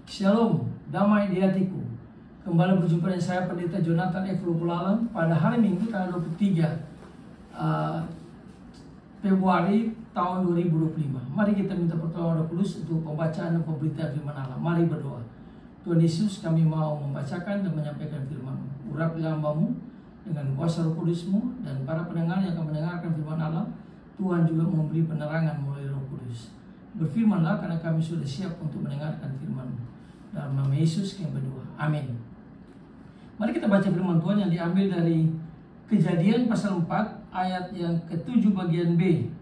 Shalom, damai di hatiku. Kembali berjumpa dengan saya Pendeta Jonathan F. Lupulalan pada hari Minggu tanggal 23 Februari tahun 2025. Mari kita minta pertolongan Roh Kudus untuk pembacaan dan pemberitaan firman Allah. Mari berdoa. Tuhan Yesus, kami mau membacakan dan menyampaikan firman-Mu. Urapilah hamba-Mu dengan kuasa Roh Kudus-Mu, dan para pendengar yang akan mendengarkan firman Allah, Tuhan juga memberi penerangan melalui Roh Kudus. Berfirmanlah karena kami sudah siap untuk mendengarkan firman-Mu. Dalam nama Yesus kami berdoa. Amin. Mari kita baca firman Tuhan yang diambil dari Kejadian pasal 4 ayat yang ke-7 bagian B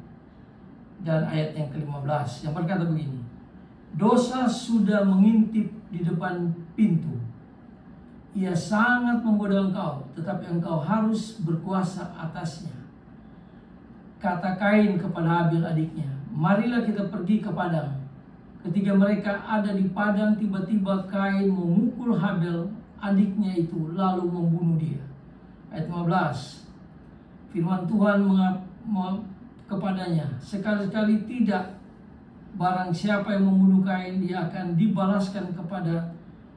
dan ayat yang ke-15 yang berkata begini. Dosa sudah mengintip di depan pintu. Ia sangat menggoda engkau, tetapi engkau harus berkuasa atasnya. Kata Kain kepada Habil adiknya, marilah kita pergi ke padang. Ketika mereka ada di padang, tiba-tiba Kain memukul Habil adiknya itu, lalu membunuh dia. Ayat 15. Firman Tuhan kepadanya, sekali-kali tidak, barang siapa yang membunuh Kain, dia akan dibalaskan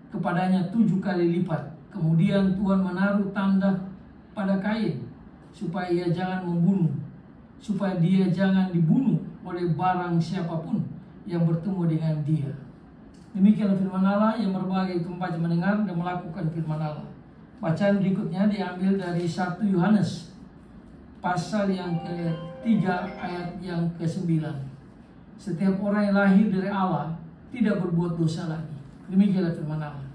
kepadanya 7 kali lipat. Kemudian Tuhan menaruh tanda pada Kain, supaya ia jangan membunuh, supaya dia jangan dibunuh oleh barang siapapun yang bertemu dengan dia. Demikianlah firman Allah yang berbagai tempat mendengar dan melakukan firman Allah. Bacaan berikutnya diambil dari 1 Yohanes pasal yang ke-3 ayat yang ke-9. Setiap orang yang lahir dari Allah tidak berbuat dosa lagi. Demikianlah firman Allah.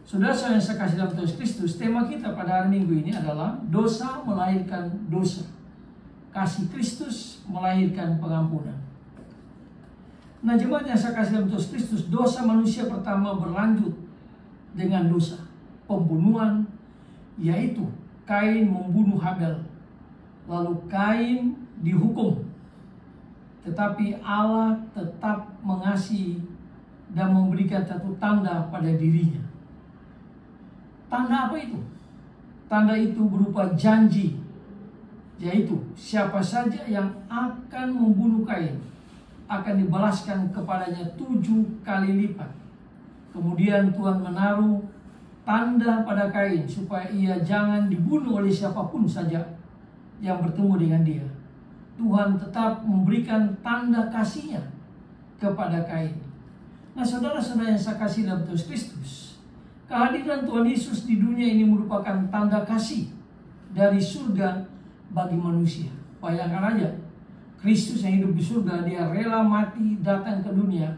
Saudara-saudara yang saya kasih dalam Tuhan Kristus, tema kita pada hari Minggu ini adalah dosa melahirkan dosa. Kasih Kristus melahirkan pengampunan. Nah, jemaat yang saya kasih dalam Tuhan Kristus, dosa manusia pertama berlanjut dengan dosa pembunuhan, yaitu Kain membunuh Habil. Lalu Kain dihukum, tetapi Allah tetap mengasihi dan memberikan satu tanda pada dirinya. Tanda apa itu? Tanda itu berupa janji, yaitu siapa saja yang akan membunuh Kain akan dibalaskan kepadanya 7 kali lipat. Kemudian Tuhan menaruh tanda pada Kain supaya ia jangan dibunuh oleh siapapun saja yang bertemu dengan dia. Tuhan tetap memberikan tanda kasih-Nya kepada Kain. Nah, saudara-saudara yang saya kasih dalam Tuhan Kristus, kehadiran Tuhan Yesus di dunia ini merupakan tanda kasih dari surga bagi manusia. Bayangkan aja, Kristus yang hidup di surga, dia rela mati datang ke dunia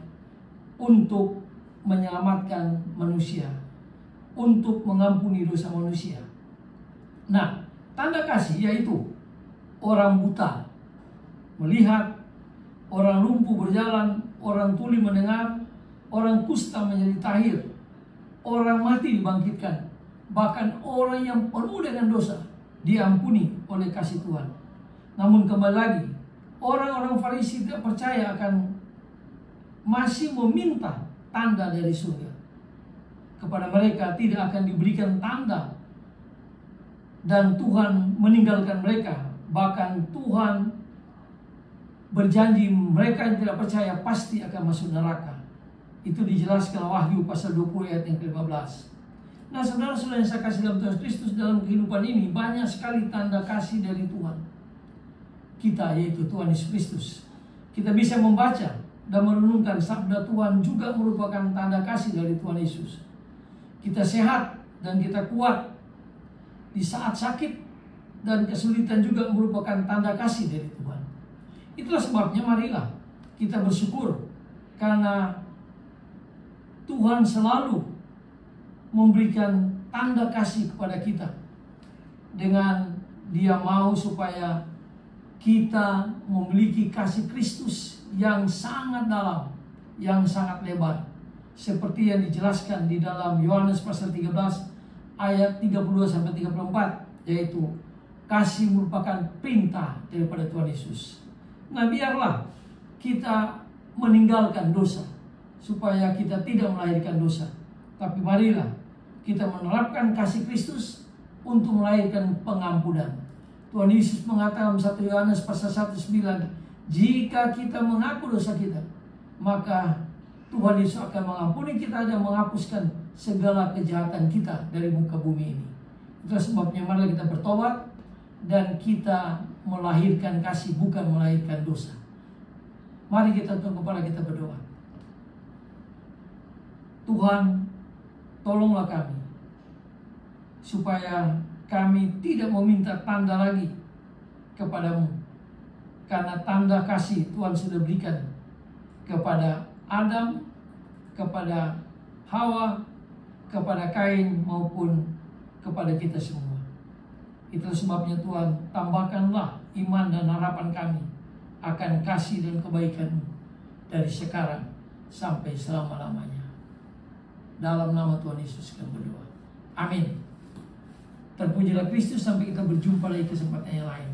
untuk menyelamatkan manusia, untuk mengampuni dosa manusia. Nah, tanda kasih yaitu orang buta melihat, orang lumpuh berjalan, orang tuli mendengar, orang kusta menjadi tahir, orang mati dibangkitkan, bahkan orang yang penuh dengan dosa diampuni oleh kasih Tuhan. Namun kembali lagi, orang-orang Farisi tidak percaya akan masih meminta tanda dari surga. Kepada mereka tidak akan diberikan tanda, dan Tuhan meninggalkan mereka. Bahkan Tuhan berjanji mereka yang tidak percaya pasti akan masuk neraka. Itu dijelaskan Wahyu pasal 20 ayat yang ke-15. Nah, saudara-saudara yang saya kasih dalam Tuhan Kristus, dalam kehidupan ini banyak sekali tanda kasih dari Tuhan kita, yaitu Tuhan Yesus Kristus. Kita bisa membaca dan merenungkan sabda Tuhan juga merupakan tanda kasih dari Tuhan Yesus. Kita sehat dan kita kuat di saat sakit dan kesulitan juga merupakan tanda kasih dari Tuhan. Itulah sebabnya marilah kita bersyukur karena Tuhan selalu memberikan tanda kasih kepada kita, dengan Dia mau supaya kita memiliki kasih Kristus yang sangat dalam, yang sangat lebar. Seperti yang dijelaskan di dalam Yohanes pasal 13 ayat 32-34, yaitu kasih merupakan perintah daripada Tuhan Yesus. Nah, biarlah kita meninggalkan dosa supaya kita tidak melahirkan dosa. Tapi marilah kita menerapkan kasih Kristus untuk melahirkan pengampunan. Tuhan Yesus mengatakan 1 Yohanes pasal 1:9, jika kita mengaku dosa kita, maka Tuhan Yesus akan mengampuni kita dan menghapuskan segala kejahatan kita dari muka bumi ini. Itulah sebabnya mari kita bertobat dan kita melahirkan kasih, bukan melahirkan dosa. Mari kita tunduk kepala kita berdoa. Tuhan, tolonglah kami supaya kami tidak meminta tanda lagi kepadamu, karena tanda kasih Tuhan sudah berikan kepada Adam, kepada Hawa, kepada Kain, maupun kepada kita semua. Itulah sebabnya Tuhan, tambahkanlah iman dan harapan kami akan kasih dan kebaikan-Mu dari sekarang sampai selama-lamanya. Dalam nama Tuhan Yesus kami berdoa. Amin. Terpujilah Kristus, sampai kita berjumpa lagi kesempatan yang lain.